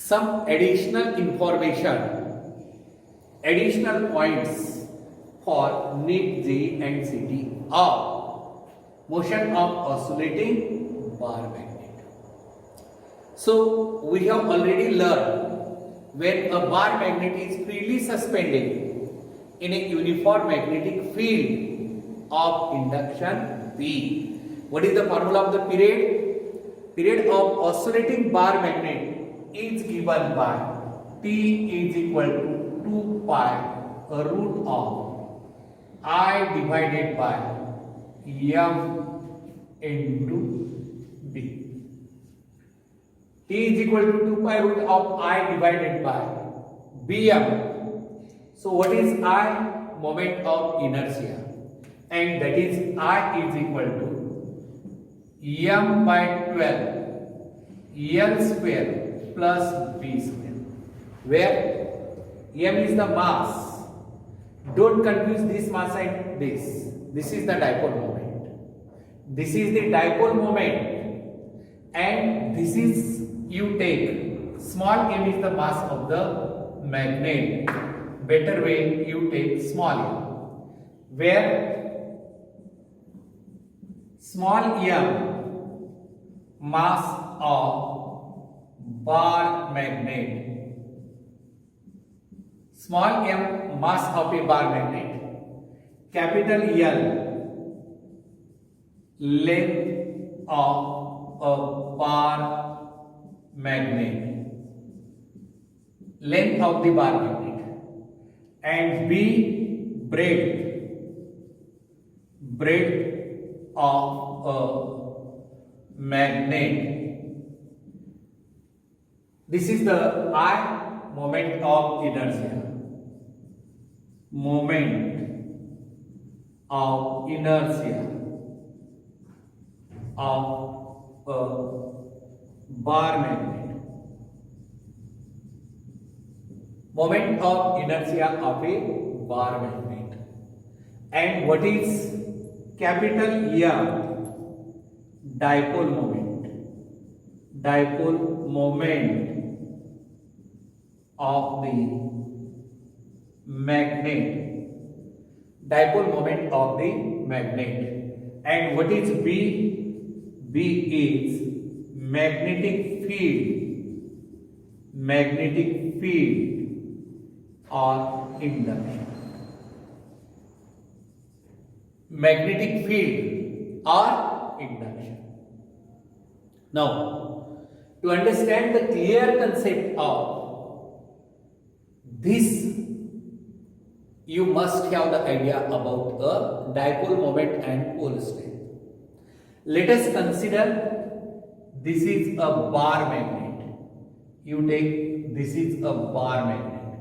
some additional information, additional points for NIT, JEE and CT of motion of oscillating bar magnet. So we have already learned when a bar magnet is freely suspended in a uniform magnetic field of induction P. What is the formula of the period? Period of oscillating bar magnet is given by T is equal to 2 pi root of I divided by M into B. T is equal to 2 pi root of I divided by Bm. So what is I? Moment of inertia. And that is I is equal to M by 12 L square plus B square, where M is the mass. Don't confuse this mass and this. This is the dipole moment. This is the dipole moment, and this is, you take small m is the mass of the magnet. Better way, you take small m, where small m mass of bar magnet, small m mass of a bar magnet, capital L length of a bar magnet, length of the bar magnet, and B breadth of a magnet. This is the I, moment of inertia. Moment of inertia of a bar magnet. Moment of inertia of a bar magnet. And what is capital M? Dipole moment. Dipole moment of the magnet. Dipole moment of the magnet. And what is B? B is magnetic field. Magnetic field or induction. Magnetic field or induction. Now, to understand the clear concept of this, you must have the idea about a dipole moment and pole strength. Let us consider this is a bar magnet. You take this is a bar magnet.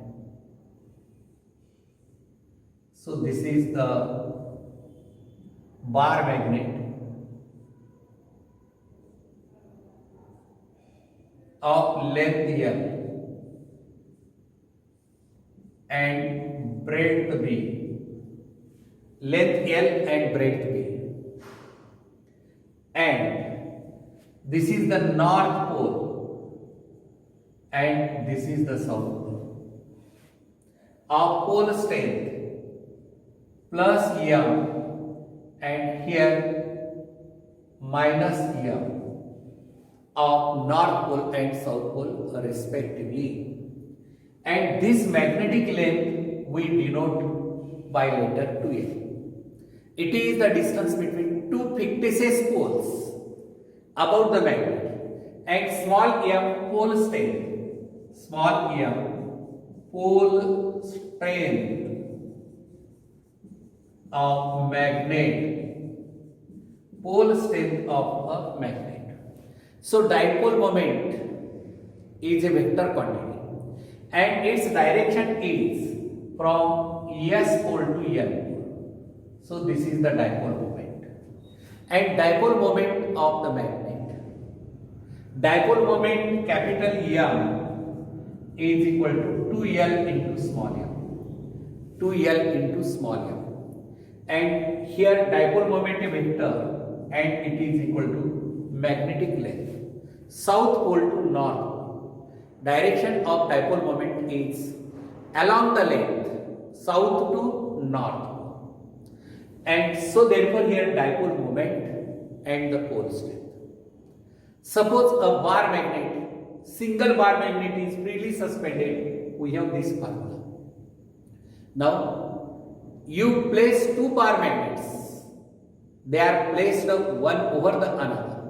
So this is the bar magnet of length L and breadth B. Length L and breadth B. And this is the north pole and this is the south pole. Of pole strength plus M and here minus M of north pole and south pole respectively. And this magnetic length we denote by letter 2L. It is the distance between two fictitious poles about the magnet, and small m pole strength, small m pole strength of magnet, pole strength of a magnet. So dipole moment is a vector quantity and its direction is from S pole to L pole. So this is the dipole moment. And dipole moment of the magnet. Dipole moment capital M is equal to 2L into small m. 2L into small m. And here dipole moment a vector and it is equal to magnetic length. South pole to north pole. direction of dipole moment is along the length south to north, and so therefore here dipole moment and the pole strength. Suppose a bar magnet, single bar magnet is freely suspended, we have this formula. Now you place two bar magnets, they are placed one over the another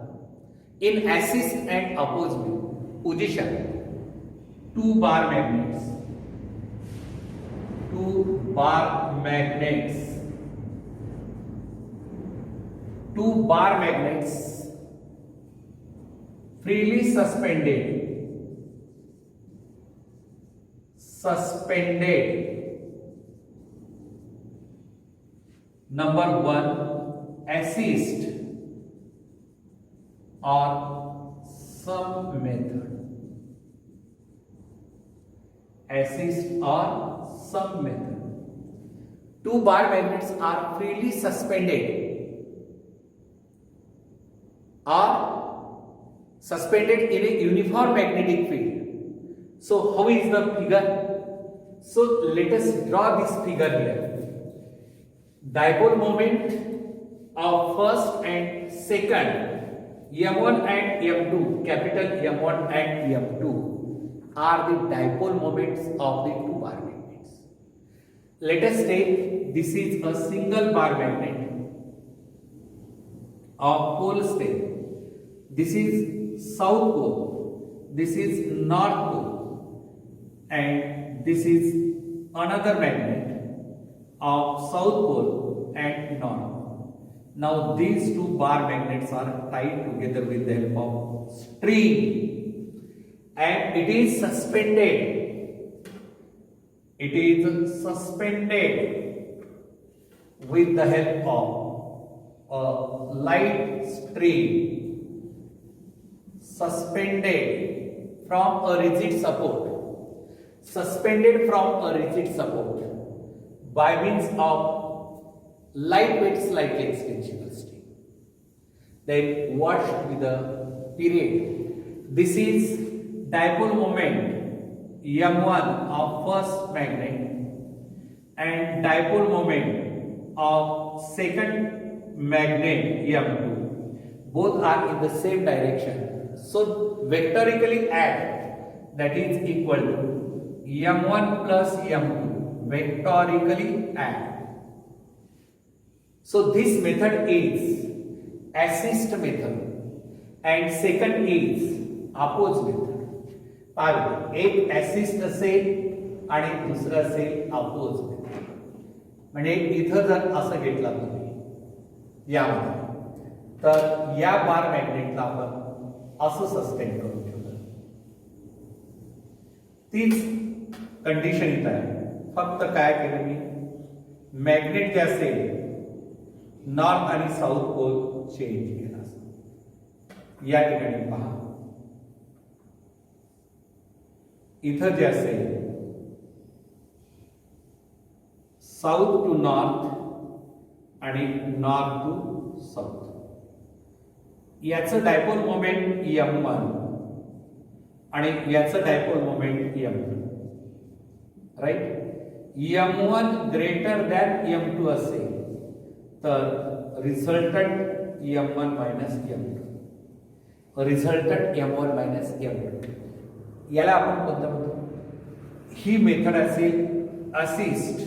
in assist and opposite position. Two bar magnets freely suspended. Number one, assist or some method. Assist or some method. Two bar magnets are freely suspended in a uniform magnetic field. So how is the figure? So let us draw this figure here. Dipole moment of first and second, M1 and M2, capital M1 and M2 are the dipole moments of the two bar magnets. Let us take this is a single bar magnet of pole state. This is south pole, this is north pole, and this is another magnet of south pole and north. Now these two bar magnets are tied together with the help of string, and it is suspended. It is suspended with the help of a light string, suspended from a rigid support. Suspended from a rigid support by means of lightweight slightly extensible string. Then what should be the period? This is dipole moment M1 of first magnet and dipole moment of second magnet M2. Both are in the same direction. So vectorically add, that is equal to M1 plus M2. Vectorically add. So this method is assist method and second is oppose method. एक assist असेल आणि दुसरं असेल oppose method. म्हणजे इथं जर असं घेतलं तुम्ही यामध्ये, तर या बार मॅग्नेटला आपण असं सस्टेन करून ठेवलं. तीच कंडिशन इथं आहे. फक्त काय केलं मी, मॅग्नेट जे असेल नॉर्थ आणि साऊथ पोल चेंज केला. या ठिकाणी पहा, इथं जे असेल साऊथ टू नॉर्थ आणि नॉर्थ टू साऊथ, याचं डायपोल मोमेंट M1 आणि याचं dipole moment M2. Right. M1 greater than M2 असेल तर resultant M1 minus M2, resultant M1 minus M2. याला आपण कोणतं म्हणतो? ही मेथड असेल असिस्ट.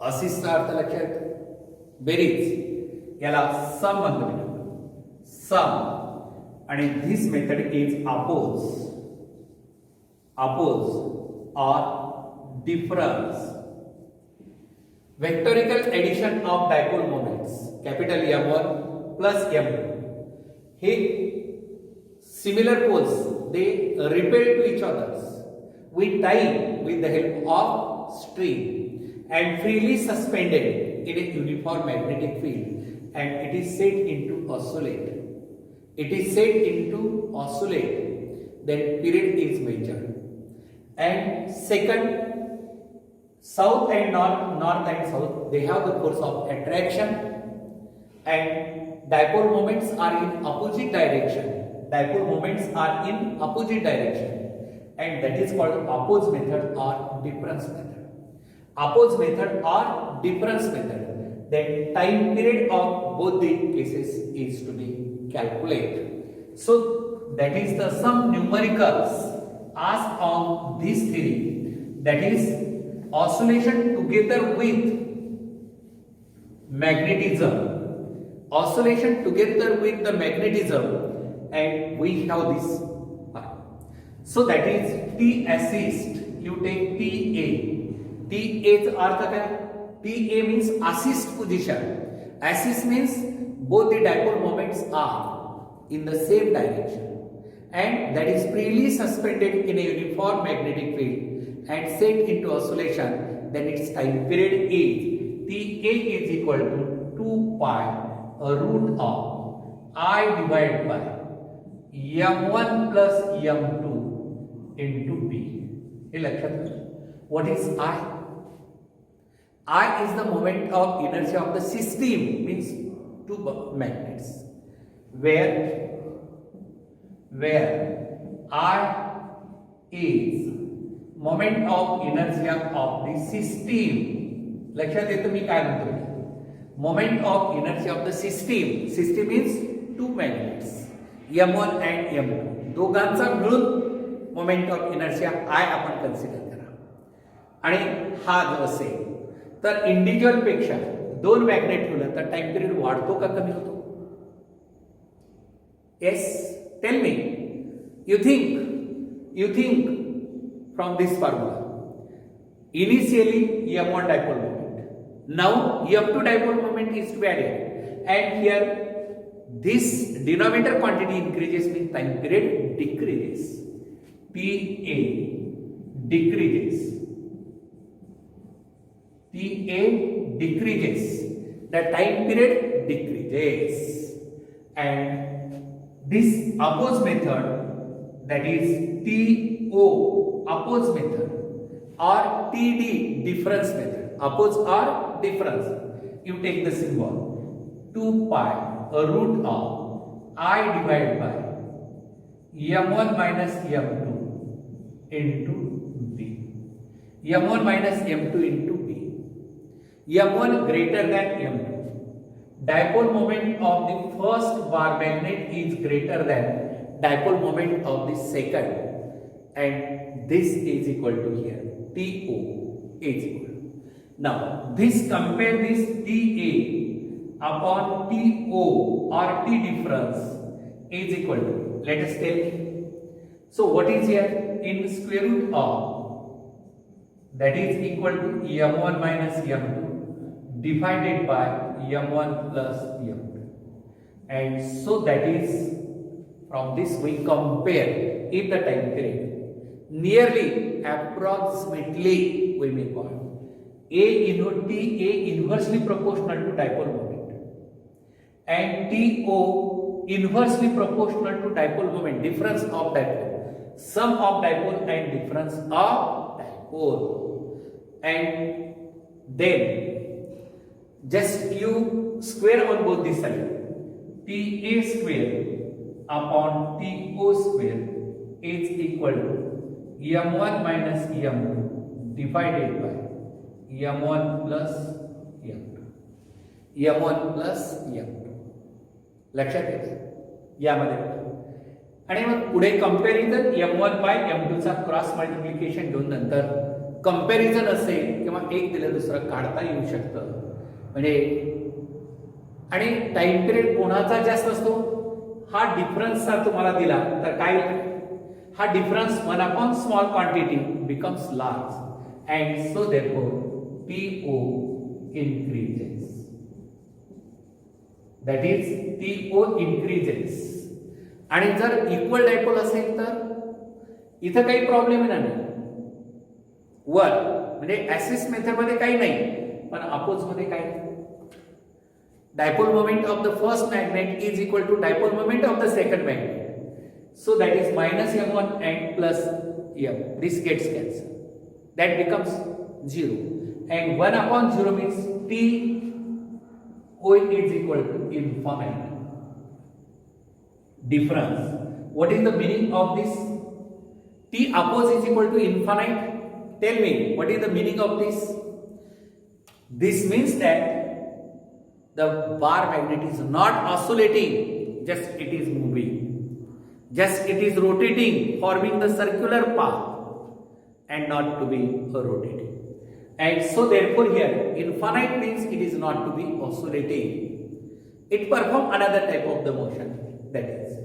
असिस्टचा अर्थ लक्षात बेरीज, याला सम म्हणतो. सम. आणि this method is oppose or difference. Vectorical addition of dipole moments, capital M1 plus M2. हे similar poles, they repel to each other. We tie with the help of string and freely suspended in a uniform magnetic field, and it is set into oscillate. It is set into oscillate. Then period is measured. And second, south and north and south, they have the force of attraction, and dipole moments are in opposite direction. dipole moments are in opposite direction, and that is called oppose method or difference method. Oppose method or difference method. Then time period of both the cases is to be calculated. So that is the some numericals asked on this theory, that is oscillation together with magnetism. Oscillation together with the magnetism, and we have this part. So that is T assist. You take TA. TA's अर्थ काय? TA means assist position. Assist means both the dipole moments are in the same direction, and that is freely suspended in a uniform magnetic field and set into oscillation. Then its time period is TA is equal to 2 pi root of I divided by m1 plus m2 into b. हे लक्षात घ्या. What is I? I is the moment of inertia of the system, means two magnets, where I is moment of inertia of the system. लक्षात येतं मी काय म्हणतो? Moment of inertia of the system. System means two magnets, m1 and m2. दोघांचा मिळून moment of inertia I आपण consider करा. आणि हा जो असेल तर इंडिव्हिज्युअल पेक्षा दोन मॅग्नेट ठेवलं तर टाइम पिरियड वाढतो का कमी होतो? Yes, tell me. You think from this formula. Initially m1 dipole moment. Now m2 dipole moment is to be added, and here this denominator quantity increases, means time period decreases. TA decreases. TA decreases. The time period decreases, and this oppose method, that is TO oppose method, or TD difference method. Oppose or difference. You take the symbol 2 pi root of I divided by m1 minus m2 into b. m1 minus m2 into b. m1 greater than m2. Dipole moment of the first bar magnet is greater than dipole moment of the second, and this is equal to here TO is equal. Now this compare this TA upon TO or T difference is equal to, let us tell. So what is here? In square root of, that is equal to m1 minus m2 divided by m1 plus m2. And so that is, from this we compare if the time period nearly approximately, we may call TA inversely proportional to dipole moment, and TO inversely proportional to dipole moment, difference of dipole, sum of dipole and difference of dipole. And then just you square on both the sides. TA square upon TO square is equal to m1 minus m2 divided by m1 plus m2. m1 plus m2. लक्षात येतं यामध्ये. आणि मग पुढे comparison m1 bye m2 चा cross multiplication घेऊन नंतर comparison असेल किंवा एक दिलं दुसरं काढता येऊ शकतं. म्हणजे आणि टाइम पिरियड कोणाचा जास्त असतो, हा डिफरन्स तुम्हाला दिला तर काय, हा difference 1 upon small quantity becomes large, and so therefore TO increases. That is TO increases. आणि जर इक्वल डायपोल असेल तर इथं काही प्रॉब्लेम येणार नाही. वर म्हणजे असिस्ट मेथड मध्ये काही नाही, पण अपोज मध्ये काय, dipole moment of the first magnet is equal to dipole moment of the second magnet. So that is minus m1 and plus m. This gets cancelled. That becomes 0. And 1 upon 0 means T O is equal to infinite. Difference. What is the meaning of this? T oppose is equal to infinite. Tell me, what is the meaning of this? This means that the bar magnet is not oscillating, just it is moving. Just it is rotating, forming the circular path and not to be rotating. And so therefore here, infinite means it is not to be oscillating. It performs another type of the motion, that is.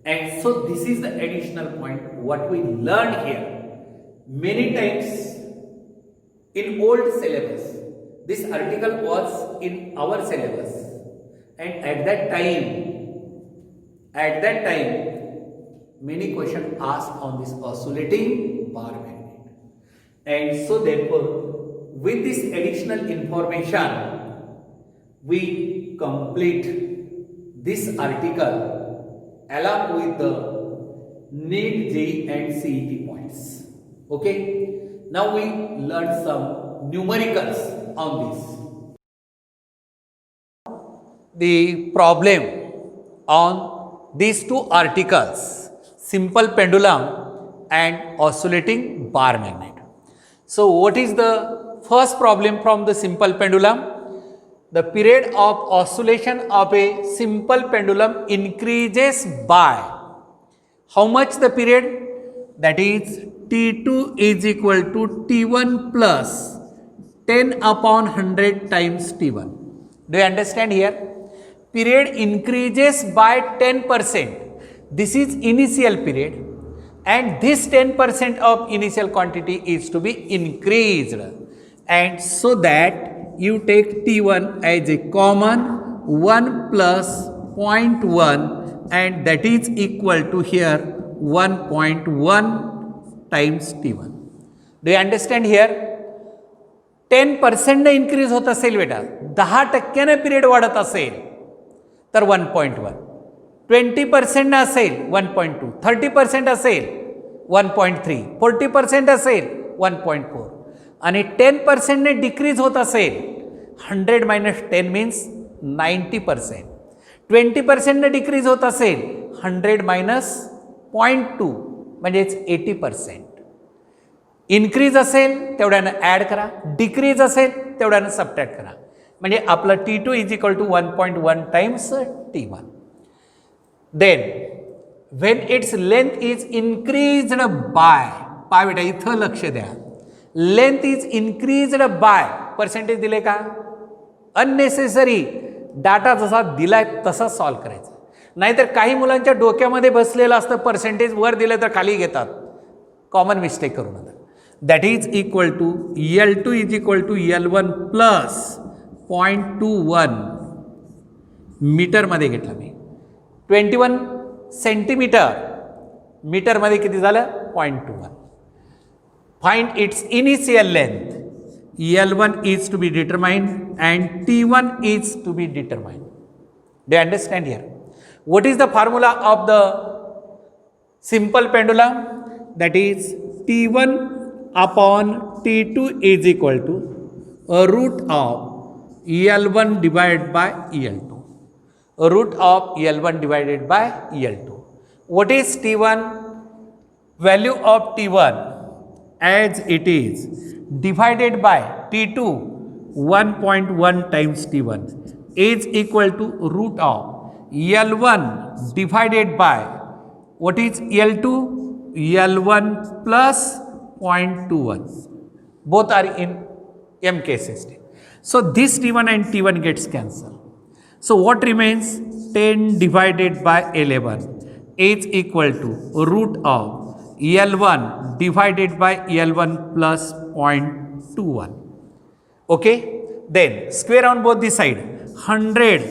And so this is the additional point what we learned here. Many times in old syllabus, this article was in our syllabus, and at that time, many questions asked on this oscillating bar magnet. And so therefore, with this additional information, we complete this article along with the NEET, JEE and CET points. Okay. Now we learn some numericals on this. The problem on these two articles, simple pendulum and oscillating bar magnet. So what is the first problem from the simple pendulum? The period of oscillation of a simple pendulum increases by how much the period? That is T2 is equal to T1 plus 10 upon 100 times T1. Do you understand here? Period increases by 10%. This is initial period, and this 10% of initial quantity is to be increased. And so that you take T1 as a common 1 plus 0.1, and that is equal to here 1.1 times T1. Do you understand here? 10% increase होत असेल बेटा, 10% period वाढत असेल तर 1.1, 20% असेल 1.2, 30% असेल 1.3, 40% असेल 1.4 आणि 10% डिक्रीज होत असेल, 100 मायनस 10 मीन्स 90%. 20% डिक्रीज होत असेल, 100 मायनस 0.2 म्हणजेच 80%. इन्क्रीज असेल तेवढ्यानं ॲड करा, डिक्रीज असेल तेवढ्यानं सबट्रॅक्ट करा, म्हणजे आपलं T2 is equal to 1.1 times T1. Then when its length is increased by, पहा बेटा इथं लक्ष द्या, length is increased by percentage दिले का? अननेसेसरी डाटा जसा दिलाय तसा सॉल्व करायचा, नाहीतर काही मुलांच्या डोक्यामध्ये बसलेलं असतं पर्सेंटेज वर दिलं तर खाली घेतात, कॉमन मिस्टेक करू नका. That is equal to L2 is equal to L1 plus 0.21 मीटरमध्ये घेतला मी, 21 सेंटीमीटर, मीटरमध्ये किती झालं? 0.21. Find its initial length. L1 is to be determined and T1 is to be determined. Do you understand here? What is the formula of the simple pendulum? That is T1 upon T2 is equal to root of L1 divided by L2. Root of L1 divided by L2. What is T1? Value of T1 as it is divided by T2 1.1 times T1 is equal to root of L1 divided by what is L2? L1 plus 0.21. Both are in MK system. So this T1 and T1 gets cancelled. So what remains? 10 divided by 11 is equal to root of L1 divided by L1 plus 0.21. Okay, then square on both the side. 100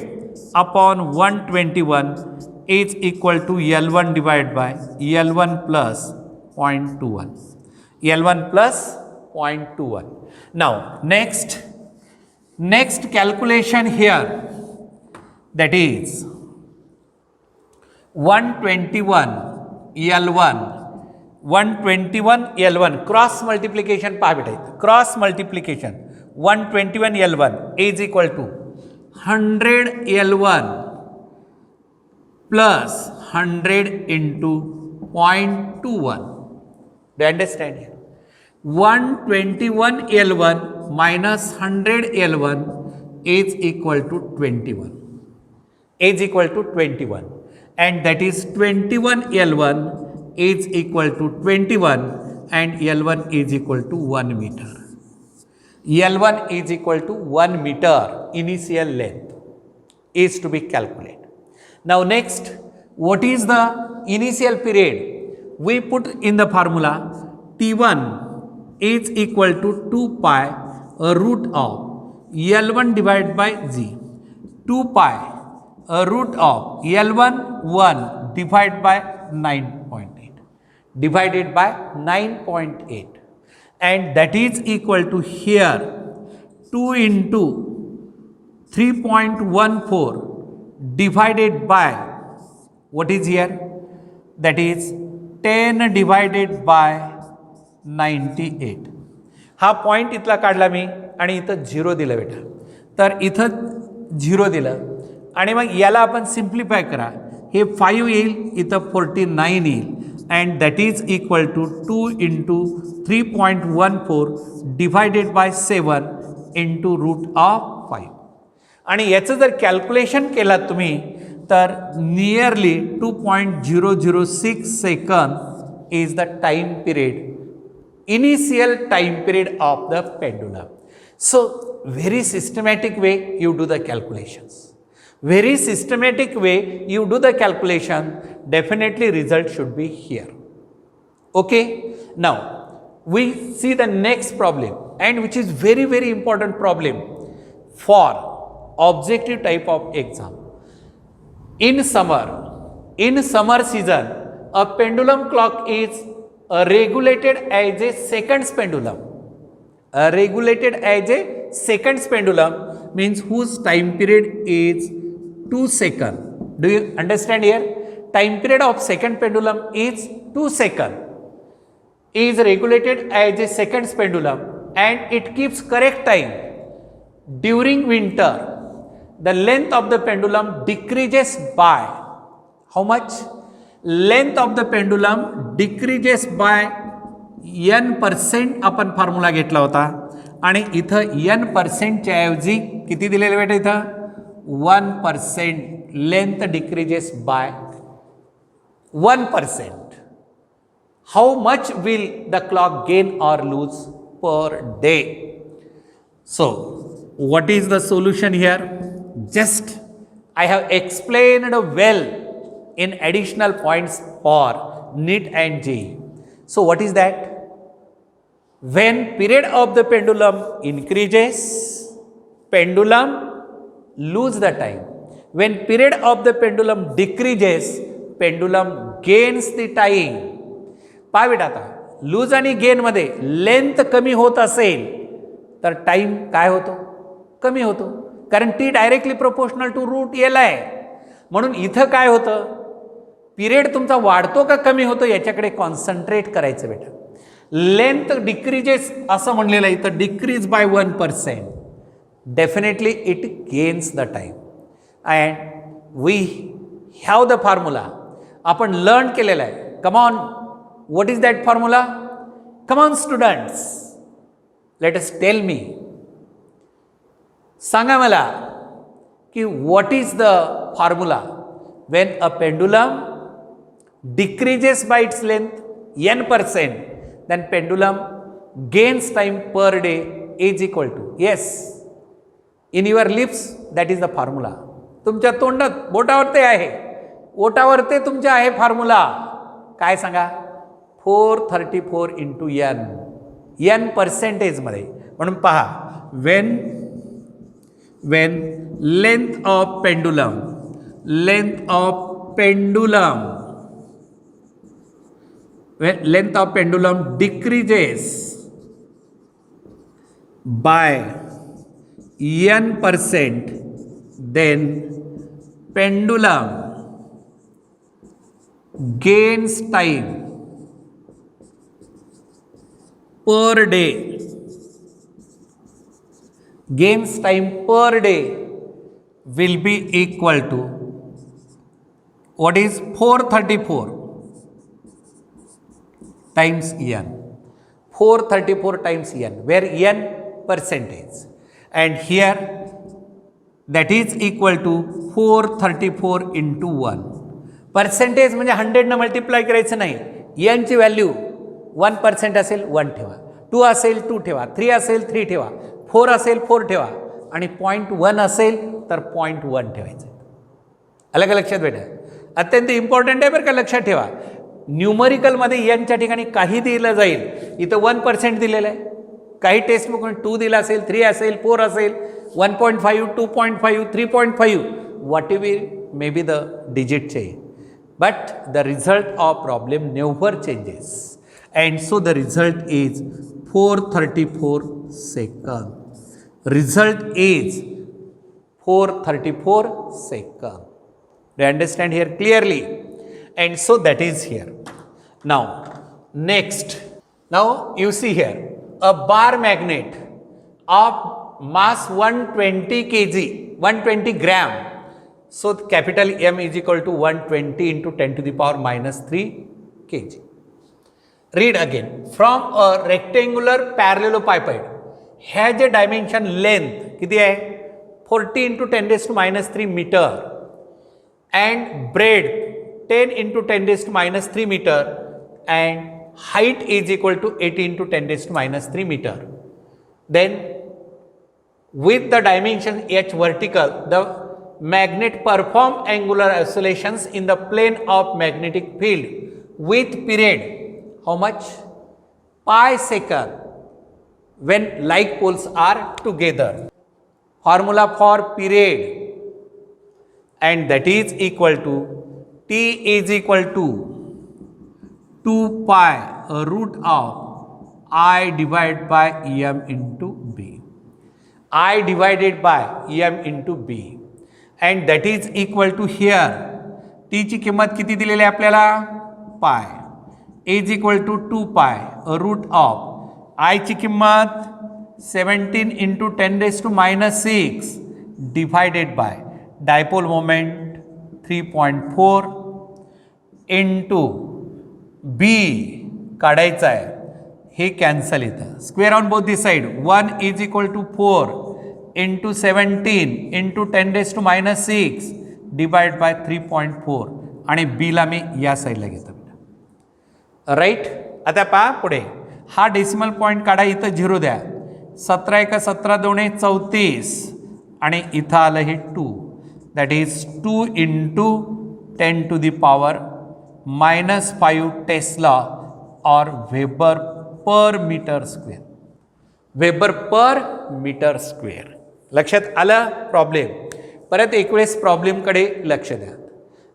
upon 121 is equal to L1 divided by L1 plus 0.21. L1 plus 0.21. Now next calculation here, that is 121 L1 cross multiplication पहा बेटा, cross multiplication 121 L1 is equal to 100 L1 plus 100 into 0.21. Do you understand here? 121 L1 minus 100 L1 is equal to 21. Is equal to 21. And that is 21 L1 is equal to 21 and L1 is equal to 1 meter. L1 is equal to 1 meter initial length is to be calculated. Now next, what is the initial period? We put in the formula T1 is equal to 2 pi root of L1 divided by G. 2 pi root of L1 1 divided by 9.8 divided by 9.8 and that is equal to here 2 into 3.14 divided by what is here, that is 10 divided by 98. हा point इथला काढला मी आणि इथं 0 दिलं बेटा, तर इथं 0 दिलं आणि मग याला आपण सिम्प्लिफाय करा, हे 5 येईल, इथं 49 येईल and that is equal to 2 into 3.14 divided by 7 into root of 5. आणि याचं जर कॅल्क्युलेशन केलात तुम्ही तर nearly 2.006 second is the time period, initial time period of the pendulum. So very systematic way you do the calculations. Very systematic way you do the calculation, definitely result should be here. Okay, now we see the next problem and which is very very important problem for objective type of exam. In summer season, a pendulum clock is regulated as a seconds pendulum. Regulated as a seconds pendulum means whose time period is 2 seconds. Do you understand here? Time period of second pendulum is 2 seconds. Is regulated as a seconds pendulum and it keeps correct time. During winter, the length of the pendulum decreases by how much? Length of the pendulum decreases by n% आपण formula घेतला होता आणि इथं n% च्या ऐवजी किती दिलेलं बेटा इथं 1% length decreases by 1%. How much will the clock gain or lose per day? So what is the solution here? Just I have explained well in additional points for NEET and JEE. So what is that? When period of the pendulum increases, pendulum lose the time. When period of the pendulum decreases, pendulum gains the time. पहा बेटा आता loose आणि gain मध्ये length कमी होत असेल तर time काय होतो? कमी होतो, कारण T directly proportional to root L आहे. म्हणून इथं काय होतं, पिरियड तुमचा वाढतो का कमी होतो याच्याकडे कॉन्सन्ट्रेट करायचं बेटा. लेंथ डिक्रीजेस असं म्हणलेलं आहे, इथं decrease by 1%. Definitely it gains the time and we have the formula आपण लर्न केलेला आहे. Come on, what is that formula? Come on students, let us tell me. सांगा मला की what is the formula when a pendulum decreases by its length n%, then pendulum gains time per day is equal to, yes, in your lips that is the formula. तुमच्या तोंडात बोटावर ते आहे, ओटावर ते तुमच्या आहे फॉर्म्युला. काय सांगा? 434 into n पर्सेंटेजमध्ये. म्हणून पहा, when length of pendulum when length of pendulum decreases by n%, then pendulum gains time per day. Gains time per day will be equal to what is 434 times n. 434 times n, where n percentage, and here that is equal to 434 into 1. Percentage म्हणजे 100 न multiply करायचं नाही. n ची value 1% असेल 1 ठेवा, 2 असेल 2 ठेवा, 3 असेल 3 ठेवा, 4 असेल 4 ठेवा, आणि 0.1 असेल तर 0.1 ठेवायचं. अलग लक्षात बेटा, अत्यंत इम्पॉर्टंट आहे बरं का, लक्षात ठेवा. न्यूमरिकलमध्ये एनच्या ठिकाणी काही दिलं जाईल, इथं 1% दिलेलं आहे. काही टेक्स्टबुक 2 दिला असेल, 3 असेल, 4 असेल, 1.5, 2.5, 3.5, what ever may be the digit change, but the result of problem never changes, and so the result is 434 seconds. Result is 434 seconds. Do you understand here clearly? And so that is here. Now next, now you see here a bar magnet of mass 120 kg, 120 gram. So capital M is equal to 120 into 10 to the power minus 3 kg. Read again. From a rectangular parallelepiped has a dimension length किती आहे 40 into 10 raised to minus 3 meter and breadth 10 into 10 raised to minus 3 meter and height is equal to 80 into 10 raised to minus 3 meter. Then with the dimension h vertical, the magnet perform angular oscillations in the plane of magnetic field with period how much? Pi second when like poles are together. Formula for period, and that is equal to T is equal to 2 pi root of I divided by M into B. I divided by M into B. And that is equal to here t ची किंमत किती दिलेली आहे आपल्याला पाय, is equal to 2 pi root of I ची किंमत 17 into 10 raised to minus 6 divided by dipole moment 3.4 into B काढायचा आहे, हे कॅन्सल येतं. Square on both the side 1 is equal to 4 into 17 into 10 raised to minus 6 divided by 3.4 आणि B ला मी या साईडला घेतो right. आता पहा पुढे हा डेसिमल पॉईंट काढा, इथं 0 द्या, 17 एका 17 दोणे 34 आणि इथं आलं हे 2, दॅट इज 2 into 10 to the power minus 5 tesla or weber per metre square, weber per metre square. लक्षात आलं प्रॉब्लेम. परत एक वेळेस प्रॉब्लेमकडे लक्ष द्या.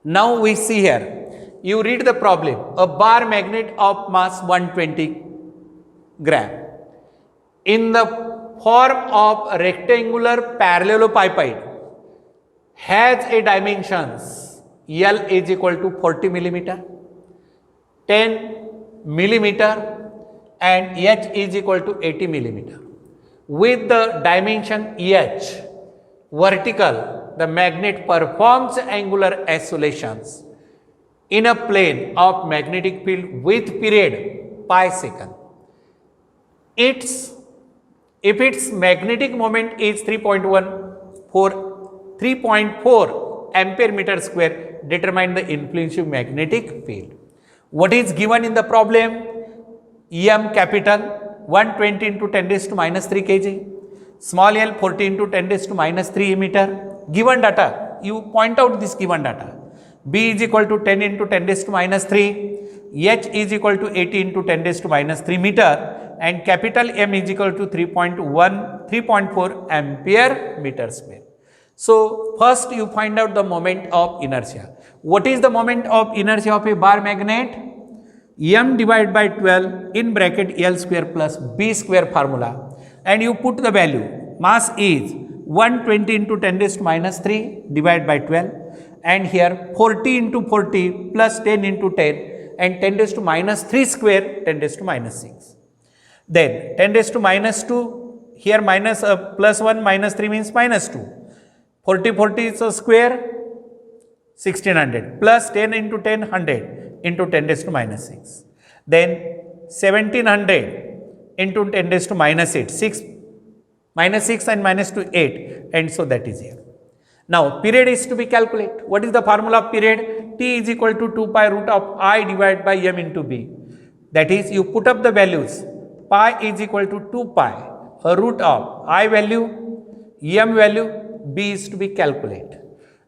Now we see here, you read the problem. A bar magnet of mass 120 gram in the form of rectangular parallelepiped has a dimensions L is equal to 40 millimeter, 10 millimeter and H is equal to 80 millimeter. With the dimension H vertical, the magnet performs angular oscillations in a plane of magnetic field with period pi second. If its magnetic moment is 3.4 ampere meter square, determine the influence of magnetic field. What is given in the problem? EM capital 120 into 10 raised to minus 3 kg, small l 40 into 10 raised to minus 3 meter. Given data, you point out this given data. B is equal to 10 into 10 raised to minus 3, H is equal to 80 into 10 raised to minus 3 meter, and capital M is equal to 3.4 ampere meter square. So first you find out the moment of inertia. What is the moment of inertia of a bar magnet? M divided by 12 in bracket L square plus B square formula, and you put the value. Mass is 120 into 10 raised to minus 3 divided by 12, and here 40 into 40 plus 10 into 10 and 10 raised to minus 3 square 10 raised to minus 6. Then 10 raised to minus 2, here minus plus 1 minus 3 means minus 2. 40 is a square, 1600 plus 10 into 10, 100 into 10 raised to minus 6. Then 1700 into 10 raised to minus 8. 6 minus 6 and minus 2, 8. And so that is here. Now, period is to be calculated. What is the formula of period? T is equal to 2 pi root of I divided by m into b. That is, you put up the values. Pi is equal to 2 pi root of I value, m value, b is to be calculated.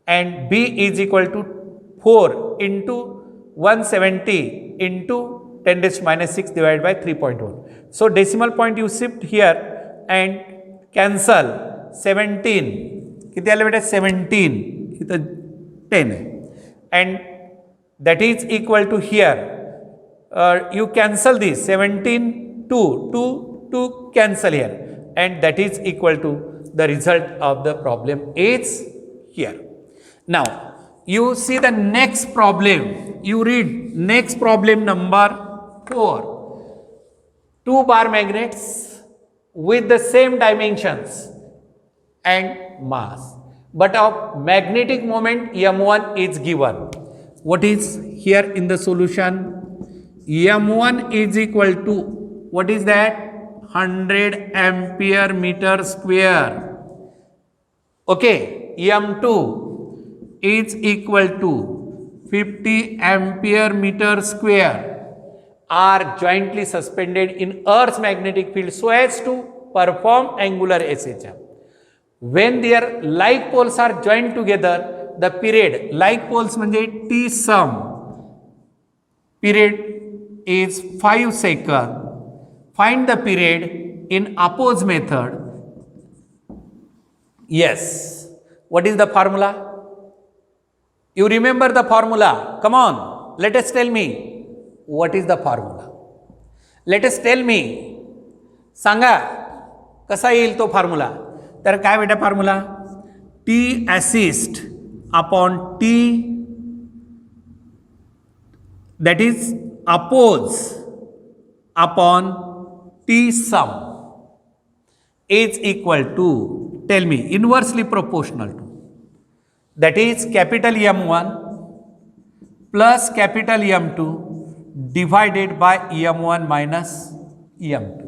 And b is equal to 4 into 170 into 10 raised to minus 6 divided by 3.1. So, decimal point you shift here and cancel 17. किती आले बेटा 17 इथं 10 आहे and that is equal to here you cancel this 17 2 cancel here and that is equal to the result of the problem is here. Now you see the next problem, you read next problem number 4. 2 bar magnets with the same dimensions and mass, but of magnetic moment m1 is given. What is here in the solution? m1 is equal to, what is that? 100 ampere meter square. Okay, m2 is equal to 50 ampere meter square are jointly suspended in Earth's magnetic field so as to perform angular SHM. When their like poles are joined together, the period, like poles म्हणजे T sum, period is 5 seconds. Find the period in oppose method. Yes. What is the formula? You remember the formula? Come on, let us tell me. What is the formula? Let us tell me. सांगा कसा येईल तो formula. तर काय बेटा formula? T assist upon T that is oppose upon T sum is equal to, tell me, inversely proportional to, that is capital M1 plus capital M2 divided by M1 minus M2.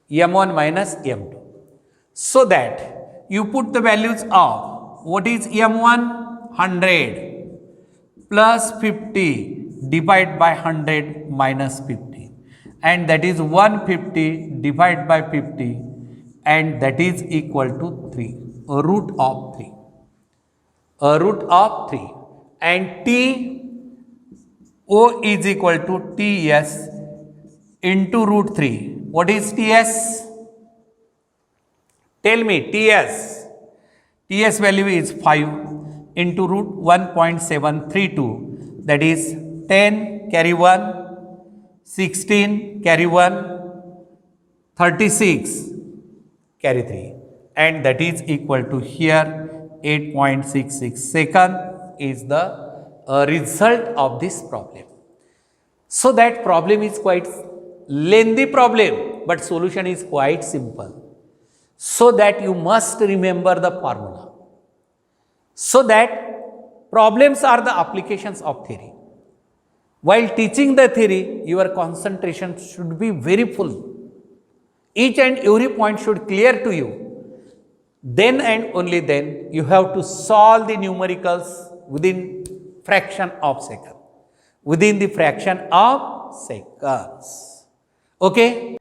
M1 minus M2. So that you put the values of, what is M1? 100 plus 50 divided by 100 minus 50, and that is 150 divided by 50, and that is equal to 3, a root of 3, a root of 3, and T O is equal to Ts into root 3. What is Ts? Tell me, Ts. Ts value is 5 into root 1.732, that is 10 carry 1, 16 carry 1, 36 carry 3, and that is equal to here 8.66 second is the result of this problem. So that problem is quite lengthy problem, but solution is quite simple. So that you must remember the formula. So that problems are the applications of theory. While teaching the theory, your concentration should be very full. Each and every point should clear to you. Then and only then you have to solve the numericals within fraction of second. Within the fraction of seconds. Okay?